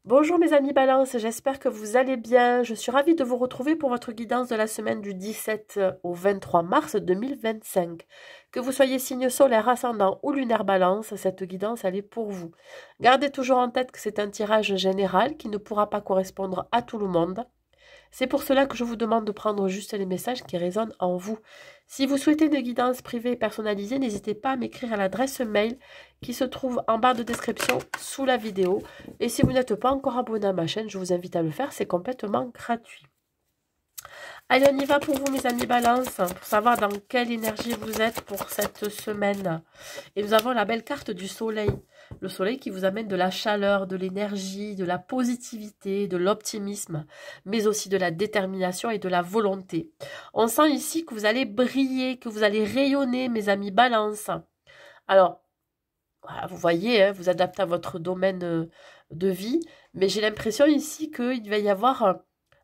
Bonjour mes amis Balance, j'espère que vous allez bien. Je suis ravie de vous retrouver pour votre guidance de la semaine du 17 au 23 mars 2025. Que vous soyez signe solaire, ascendant ou lunaire Balance, cette guidance elle est pour vous. Gardez toujours en tête que c'est un tirage général qui ne pourra pas correspondre à tout le monde. C'est pour cela que je vous demande de prendre juste les messages qui résonnent en vous. Si vous souhaitez une guidance privée et personnalisée, n'hésitez pas à m'écrire à l'adresse mail qui se trouve en barre de description sous la vidéo. Et si vous n'êtes pas encore abonné à ma chaîne, je vous invite à le faire, c'est complètement gratuit. Allez, on y va pour vous mes amis Balance, pour savoir dans quelle énergie vous êtes pour cette semaine. Et nous avons la belle carte du soleil. Le soleil qui vous amène de la chaleur, de l'énergie, de la positivité, de l'optimisme, mais aussi de la détermination et de la volonté. On sent ici que vous allez briller, que vous allez rayonner mes amis Balance. Alors, voilà, vous voyez, hein, vous adaptez à votre domaine de vie, mais j'ai l'impression ici qu'il va y avoir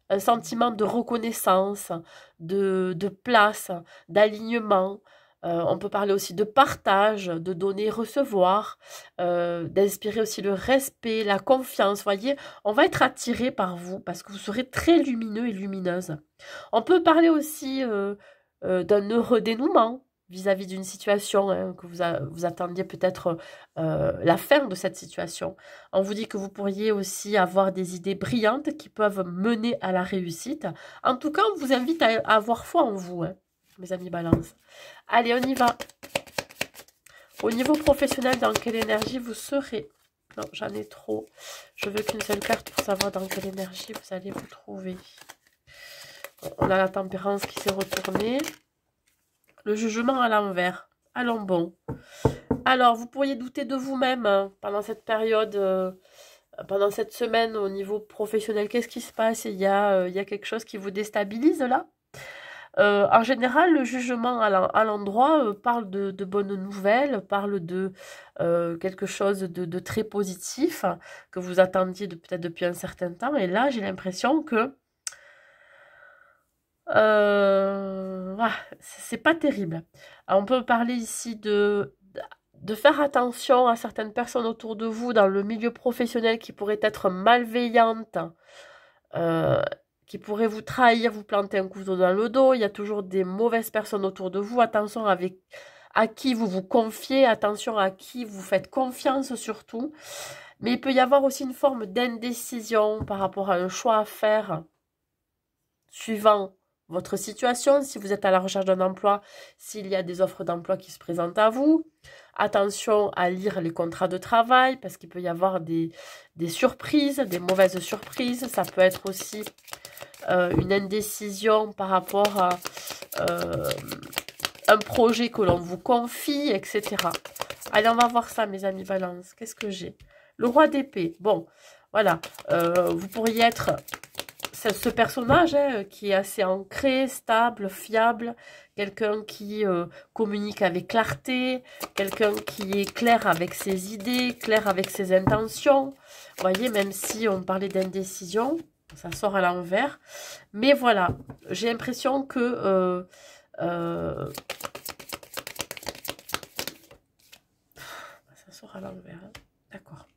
un sentiment de reconnaissance, de place, d'alignement. On peut parler aussi de partage, de donner, recevoir, d'inspirer aussi le respect, la confiance. Vous voyez, on va être attiré par vous parce que vous serez très lumineux et lumineuse. On peut parler aussi d'un heureux dénouement vis-à-vis d'une situation hein, que vous attendiez peut-être la fin de cette situation. On vous dit que vous pourriez aussi avoir des idées brillantes qui peuvent mener à la réussite. En tout cas, on vous invite à avoir foi en vous, hein, mes amis Balance. Allez, on y va. Au niveau professionnel, dans quelle énergie vous serez? Non, j'en ai trop. Je veux qu'une seule carte pour savoir dans quelle énergie vous allez vous trouver. On a la tempérance qui s'est retournée. Le jugement à l'envers. Allons bon. Alors, vous pourriez douter de vous-même hein, pendant cette période, pendant cette semaine au niveau professionnel. Qu'est-ce qui se passe? Il y a quelque chose qui vous déstabilise là? En général, le jugement à l'endroit parle de bonnes nouvelles, parle de quelque chose de très positif que vous attendiez peut-être depuis un certain temps. Et là, j'ai l'impression que c'est pas terrible. Alors, on peut parler ici de faire attention à certaines personnes autour de vous dans le milieu professionnel qui pourraient être malveillantes, euh, qui pourraient vous trahir, vous planter un couteau dans le dos. Il y a toujours des mauvaises personnes autour de vous. Attention avec à qui vous vous confiez, attention à qui vous faites confiance surtout. Mais il peut y avoir aussi une forme d'indécision par rapport à un choix à faire suivant votre situation, si vous êtes à la recherche d'un emploi, s'il y a des offres d'emploi qui se présentent à vous. Attention à lire les contrats de travail parce qu'il peut y avoir des surprises, des mauvaises surprises. Ça peut être aussi une indécision par rapport à un projet que l'on vous confie, etc. Allez, on va voir ça, mes amis Balance. Qu'est-ce que j'ai? Le roi d'épée. Bon, voilà. Vous pourriez être ce personnage hein, qui est assez ancré, stable, fiable, quelqu'un qui communique avec clarté, quelqu'un qui est clair avec ses idées, clair avec ses intentions. Vous voyez, même si on parlait d'indécision, ça sort à l'envers. Mais voilà, j'ai l'impression que ça sort à l'envers. Hein. D'accord.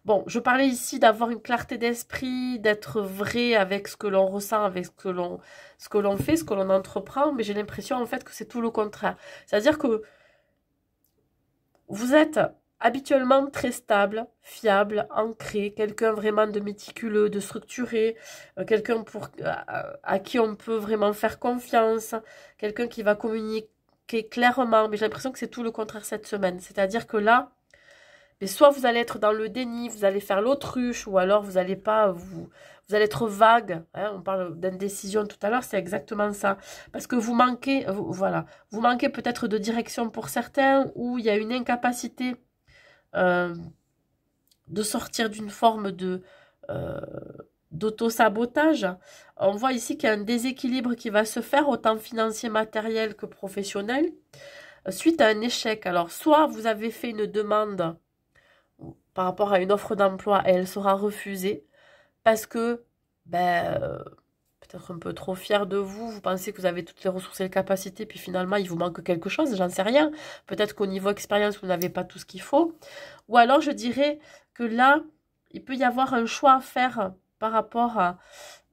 Bon, je parlais ici d'avoir une clarté d'esprit, d'être vrai avec ce que l'on ressent, avec ce que l'on fait, ce que l'on entreprend, mais j'ai l'impression en fait que c'est tout le contraire. C'est-à-dire que vous êtes habituellement très stable, fiable, ancré, quelqu'un vraiment de méticuleux, de structuré, quelqu'un à qui on peut vraiment faire confiance, quelqu'un qui va communiquer clairement, mais j'ai l'impression que c'est tout le contraire cette semaine. C'est-à-dire que là, mais soit vous allez être dans le déni, vous allez faire l'autruche, ou alors vous allez pas, vous allez être vague. Hein, on parle d'indécision tout à l'heure, c'est exactement ça. Parce que vous manquez, voilà, vous manquez peut-être de direction pour certains, ou il y a une incapacité euh, de sortir d'une forme euh, d'auto-sabotage. On voit ici qu'il y a un déséquilibre qui va se faire, autant financier, matériel que professionnel, suite à un échec. Alors, soit vous avez fait une demande par rapport à une offre d'emploi et elle sera refusée parce que peut-être un peu trop fier de vous, vous pensez que vous avez toutes les ressources et les capacités, puis finalement il vous manque quelque chose, j'en sais rien. Peut-être qu'au niveau expérience, vous n'avez pas tout ce qu'il faut. Ou alors je dirais que là, il peut y avoir un choix à faire par rapport à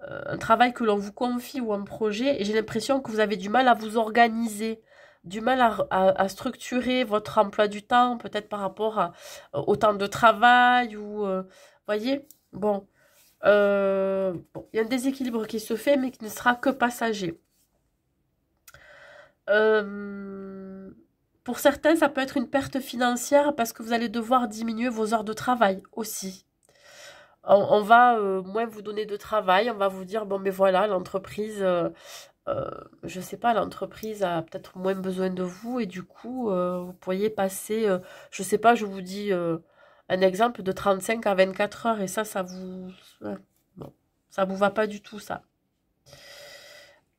un travail que l'on vous confie ou un projet. Et j'ai l'impression que vous avez du mal à vous organiser, du mal à structurer votre emploi du temps, peut-être par rapport au temps de travail ou... voyez, bon, bon, il y a un déséquilibre qui se fait, mais qui ne sera que passager. Pour certains, ça peut être une perte financière parce que vous allez devoir diminuer vos heures de travail aussi. On va moins vous donner de travail, on va vous dire, bon, mais voilà, l'entreprise, je sais pas, l'entreprise a peut-être moins besoin de vous et du coup, vous pourriez passer, je sais pas, je vous dis un exemple de 35 à 24 heures et ça vous... bon, ça vous va pas du tout, ça.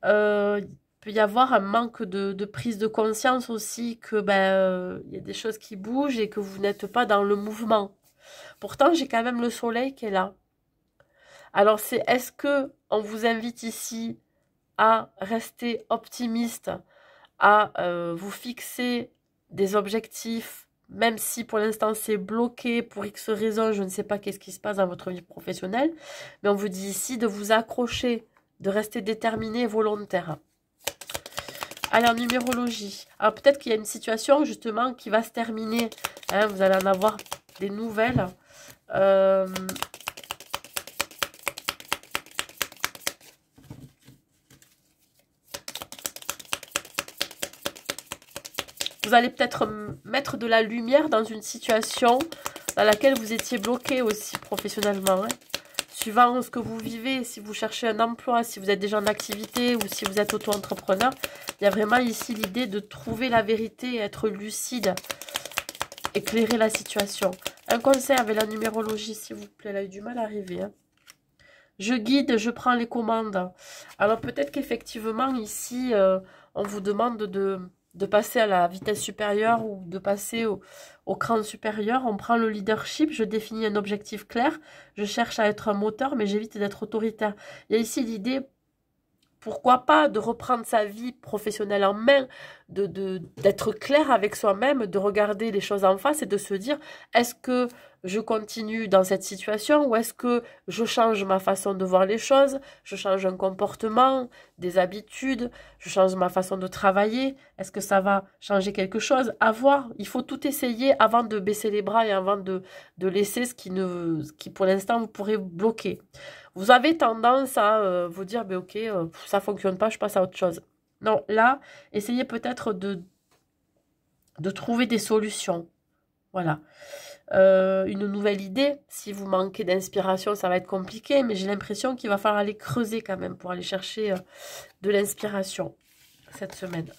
Il peut y avoir un manque de prise de conscience aussi que ben, il y a des choses qui bougent et que vous n'êtes pas dans le mouvement. Pourtant, j'ai quand même le soleil qui est là. Alors, est-ce que on vous invite ici à rester optimiste, à vous fixer des objectifs, même si pour l'instant c'est bloqué pour X raisons, je ne sais pas qu'est-ce qui se passe dans votre vie professionnelle, mais on vous dit ici de vous accrocher, de rester déterminé et volontaire. Allez, en numérologie. Alors peut-être qu'il y a une situation justement qui va se terminer. Hein, vous allez en avoir des nouvelles. Vous allez peut-être mettre de la lumière dans une situation dans laquelle vous étiez bloqué aussi professionnellement. Hein. Suivant ce que vous vivez, si vous cherchez un emploi, si vous êtes déjà en activité ou si vous êtes auto-entrepreneur, il y a vraiment ici l'idée de trouver la vérité, être lucide, éclairer la situation. Un conseil avec la numérologie, s'il vous plaît, elle a eu du mal à arriver. Hein. Je guide, je prends les commandes. Alors peut-être qu'effectivement ici, on vous demande de passer à la vitesse supérieure ou de passer au cran supérieur. On prend le leadership, je définis un objectif clair, je cherche à être un moteur, mais j'évite d'être autoritaire. Il y a ici l'idée, pourquoi pas, de reprendre sa vie professionnelle en main, d'être clair avec soi-même, de regarder les choses en face et de se dire, est-ce que je continue dans cette situation ou est-ce que je change ma façon de voir les choses, je change un comportement, des habitudes, je change ma façon de travailler, est-ce que ça va changer quelque chose? À voir, il faut tout essayer avant de baisser les bras et avant de laisser ce qui pour l'instant vous pourrez bloquer. Vous avez tendance à vous dire, ben ok, ça fonctionne pas, je passe à autre chose. Non, là, essayez peut-être de trouver des solutions. Voilà. Une nouvelle idée. Si vous manquez d'inspiration, ça va être compliqué, mais j'ai l'impression qu'il va falloir aller creuser quand même pour aller chercher de l'inspiration cette semaine.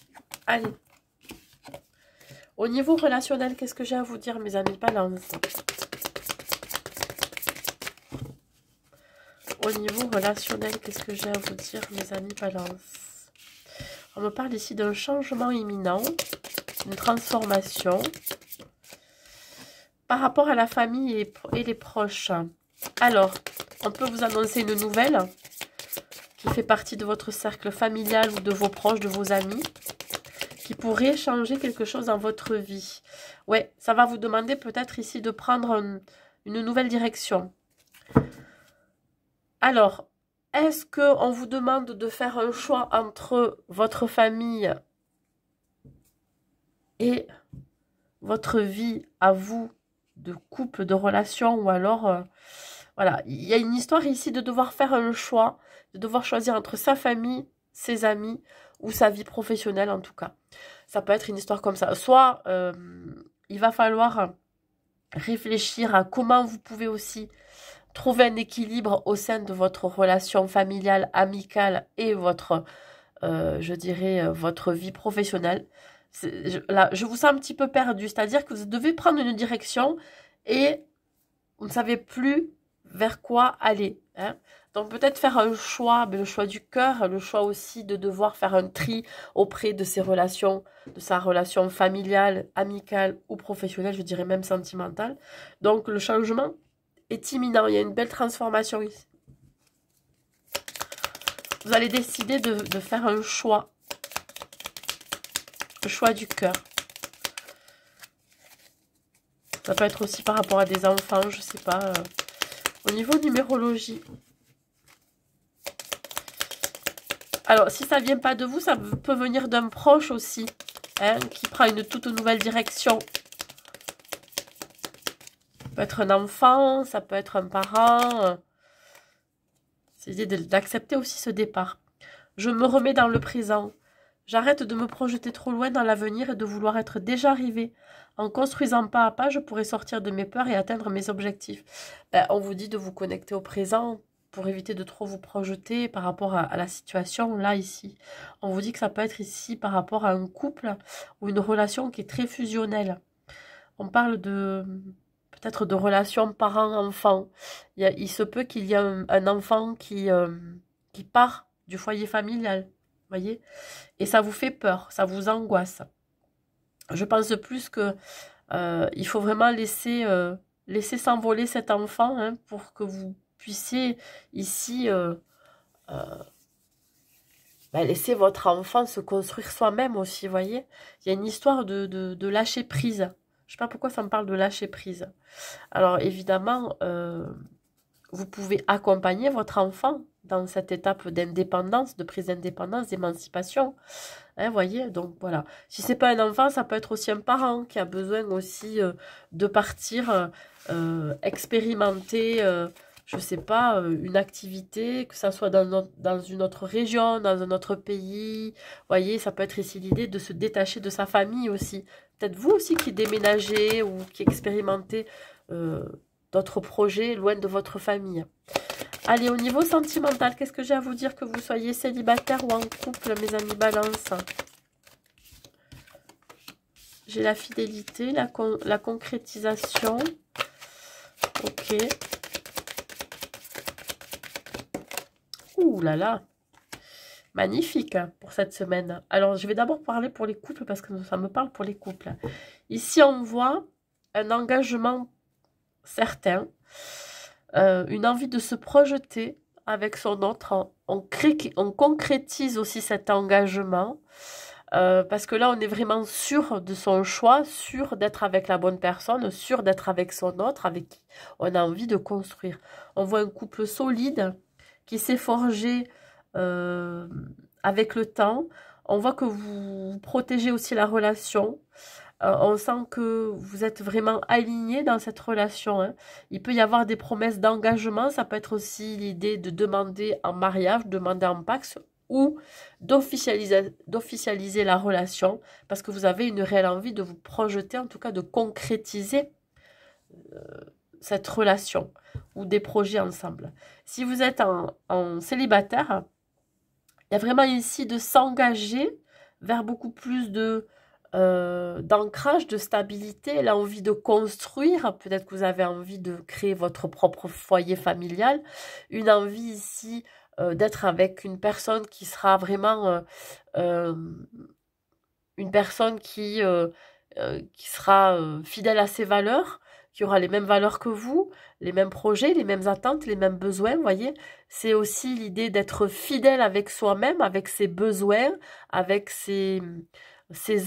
Allez. Au niveau relationnel, qu'est-ce que j'ai à vous dire, mes amis Balance? Au niveau relationnel, qu'est-ce que j'ai à vous dire, mes amis Balance? On me parle ici d'un changement imminent, une transformation par rapport à la famille et les proches. Alors, on peut vous annoncer une nouvelle qui fait partie de votre cercle familial ou de vos proches, de vos amis, qui pourrait changer quelque chose dans votre vie. Ouais, ça va vous demander peut-être ici de prendre une nouvelle direction. Alors, est-ce qu'on vous demande de faire un choix entre votre famille et votre vie à vous, de couple, de relation, ou alors, voilà, il y a une histoire ici de devoir faire un choix, de devoir choisir entre sa famille, ses amis, ou sa vie professionnelle en tout cas. Ça peut être une histoire comme ça. Soit, il va falloir réfléchir à comment vous pouvez aussi trouver un équilibre au sein de votre relation familiale, amicale et votre, je dirais, votre vie professionnelle. Là, je vous sens un petit peu perdu, c'est-à-dire que vous devez prendre une direction et vous ne savez plus vers quoi aller. Hein. Donc peut-être faire un choix, mais le choix du cœur, le choix aussi de devoir faire un tri auprès de ses relations, de sa relation familiale, amicale ou professionnelle, je dirais même sentimentale. Donc le changement est imminent, il y a une belle transformation ici. Vous allez décider de faire un choix. Le choix du cœur. Ça peut être aussi par rapport à des enfants, je sais pas. Au niveau numérologie. Alors, si ça ne vient pas de vous, ça peut venir d'un proche aussi, hein, qui prend une toute nouvelle direction. Ça peut être un enfant, ça peut être un parent. C'est l'idée d'accepter aussi ce départ. Je me remets dans le présent. J'arrête de me projeter trop loin dans l'avenir et de vouloir être déjà arrivé. En construisant pas à pas, je pourrai sortir de mes peurs et atteindre mes objectifs. Ben, on vous dit de vous connecter au présent pour éviter de trop vous projeter par rapport à la situation là, ici. On vous dit que ça peut être ici par rapport à un couple ou une relation qui est très fusionnelle. On parle de peut-être de relation parent-enfant. Il se peut qu'il y ait un enfant qui part du foyer familial, voyez, et ça vous fait peur, ça vous angoisse. Je pense plus que il faut vraiment laisser s'envoler cet enfant, hein, pour que vous puissiez ici laisser votre enfant se construire soi-même aussi, voyez. Il y a une histoire de lâcher prise. Je ne sais pas pourquoi ça me parle de lâcher prise. Alors évidemment, vous pouvez accompagner votre enfant dans cette étape d'indépendance, de prise d'indépendance, d'émancipation. Hein, voyez, donc voilà. Si c'est pas un enfant, ça peut être aussi un parent qui a besoin aussi de partir expérimenter, je sais pas, une activité, que ça soit dans une autre région, dans un autre pays. Voyez, ça peut être ici l'idée de se détacher de sa famille aussi. Peut-être vous aussi qui déménagez ou qui expérimentez d'autres projets loin de votre famille. Allez, au niveau sentimental, qu'est-ce que j'ai à vous dire, que vous soyez célibataire ou en couple, mes amis balance? J'ai la fidélité, la concrétisation. Ok. Ouh là là. Magnifique pour cette semaine. Alors, je vais d'abord parler pour les couples parce que ça me parle pour les couples. Ici, on voit un engagement certain. Une envie de se projeter avec son autre. On concrétise aussi cet engagement parce que là, on est vraiment sûr de son choix, sûr d'être avec la bonne personne, sûr d'être avec son autre, avec qui on a envie de construire. On voit un couple solide qui s'est forgé avec le temps. On voit que vous protégez aussi la relation. On sent que vous êtes vraiment aligné dans cette relation, hein. Il peut y avoir des promesses d'engagement. Ça peut être aussi l'idée de demander en mariage, demander en pax ou d'officialiser la relation parce que vous avez une réelle envie de vous projeter, en tout cas de concrétiser cette relation ou des projets ensemble. Si vous êtes en célibataire, il y a vraiment ici de s'engager vers beaucoup plus d'ancrage, de stabilité, l'envie de construire. Peut-être que vous avez envie de créer votre propre foyer familial. Une envie ici d'être avec une personne qui sera vraiment une personne qui sera fidèle à ses valeurs, qui aura les mêmes valeurs que vous, les mêmes projets, les mêmes attentes, les mêmes besoins, vous voyez. C'est aussi l'idée d'être fidèle avec soi-même, avec ses besoins, avec ses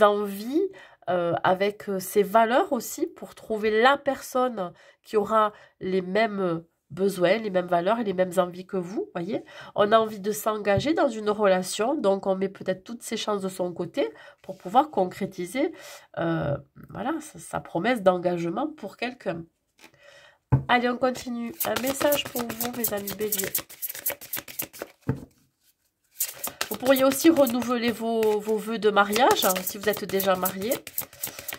envies, avec ses valeurs aussi, pour trouver la personne qui aura les mêmes besoins, les mêmes valeurs et les mêmes envies que vous, voyez. On a envie de s'engager dans une relation, donc on met peut-être toutes ses chances de son côté pour pouvoir concrétiser voilà, sa promesse d'engagement pour quelqu'un. Allez, on continue. Un message pour vous, mes amis béliers. Vous pourriez aussi renouveler vos vœux de mariage, hein, si vous êtes déjà marié.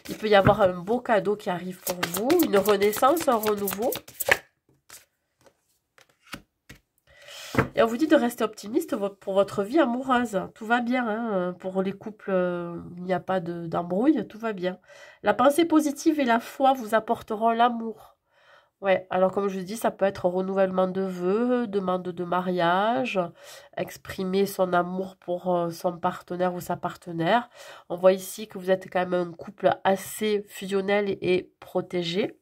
Il peut y avoir un beau cadeau qui arrive pour vous, une renaissance, un renouveau. Et on vous dit de rester optimiste pour votre vie amoureuse. Tout va bien, hein. Pour les couples, il n'y a pas d'embrouille, tout va bien. La pensée positive et la foi vous apporteront l'amour. Ouais, alors comme je vous dis, ça peut être renouvellement de vœux, demande de mariage, exprimer son amour pour son partenaire ou sa partenaire. On voit ici que vous êtes quand même un couple assez fusionnel et protégé.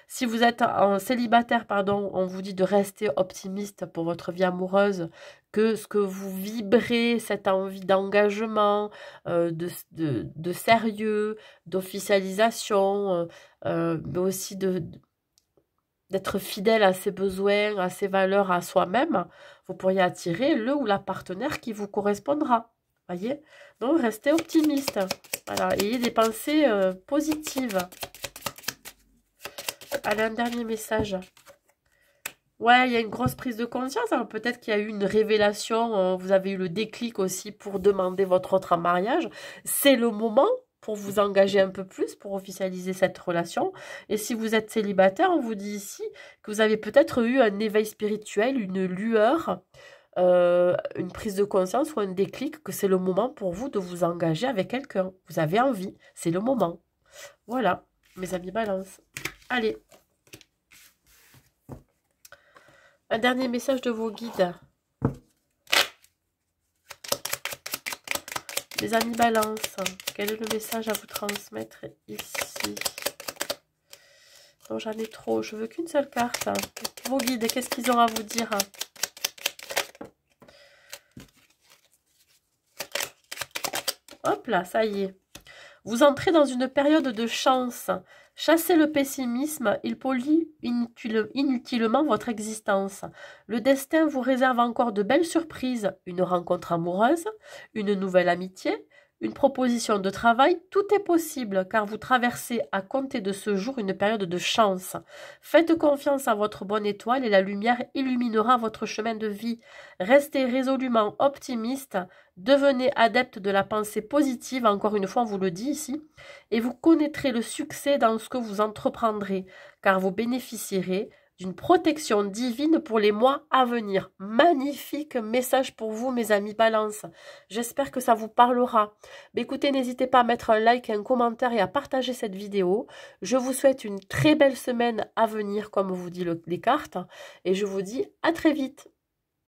Si vous êtes en célibataire, pardon, on vous dit de rester optimiste pour votre vie amoureuse, que ce que vous vibrez, cette envie d'engagement, de sérieux, d'officialisation, mais aussi d'être fidèle à ses besoins, à ses valeurs, à soi-même, vous pourriez attirer le ou la partenaire qui vous correspondra. Voyez? Donc, restez optimiste. Voilà, ayez des pensées positives. Allez, un dernier message. Ouais, il y a une grosse prise de conscience. Alors, peut-être qu'il y a eu une révélation. Vous avez eu le déclic aussi pour demander votre autre en mariage. C'est le moment pour vous engager un peu plus, pour officialiser cette relation. Et si vous êtes célibataire, on vous dit ici que vous avez peut-être eu un éveil spirituel, une lueur, une prise de conscience ou un déclic, que c'est le moment pour vous de vous engager avec quelqu'un. Vous avez envie, c'est le moment. Voilà, mes amis balance. Allez. Un dernier message de vos guides. Les amis balance, quel est le message à vous transmettre ici? Non, j'en ai trop, je veux qu'une seule carte. Vos guides, qu'est-ce qu'ils ont à vous dire? Hop là, ça y est. Vous entrez dans une période de chance. Chassez le pessimisme, il pollue inutilement votre existence. Le destin vous réserve encore de belles surprises, une rencontre amoureuse, une nouvelle amitié, une proposition de travail, tout est possible car vous traversez à compter de ce jour une période de chance. Faites confiance à votre bonne étoile et la lumière illuminera votre chemin de vie. Restez résolument optimiste, devenez adepte de la pensée positive, encore une fois on vous le dit ici, et vous connaîtrez le succès dans ce que vous entreprendrez, car vous bénéficierez d'une protection divine pour les mois à venir. Magnifique message pour vous, mes amis balance. J'espère que ça vous parlera. Mais écoutez, n'hésitez pas à mettre un like, un commentaire et à partager cette vidéo. Je vous souhaite une très belle semaine à venir, comme vous dit les cartes, et je vous dis à très vite.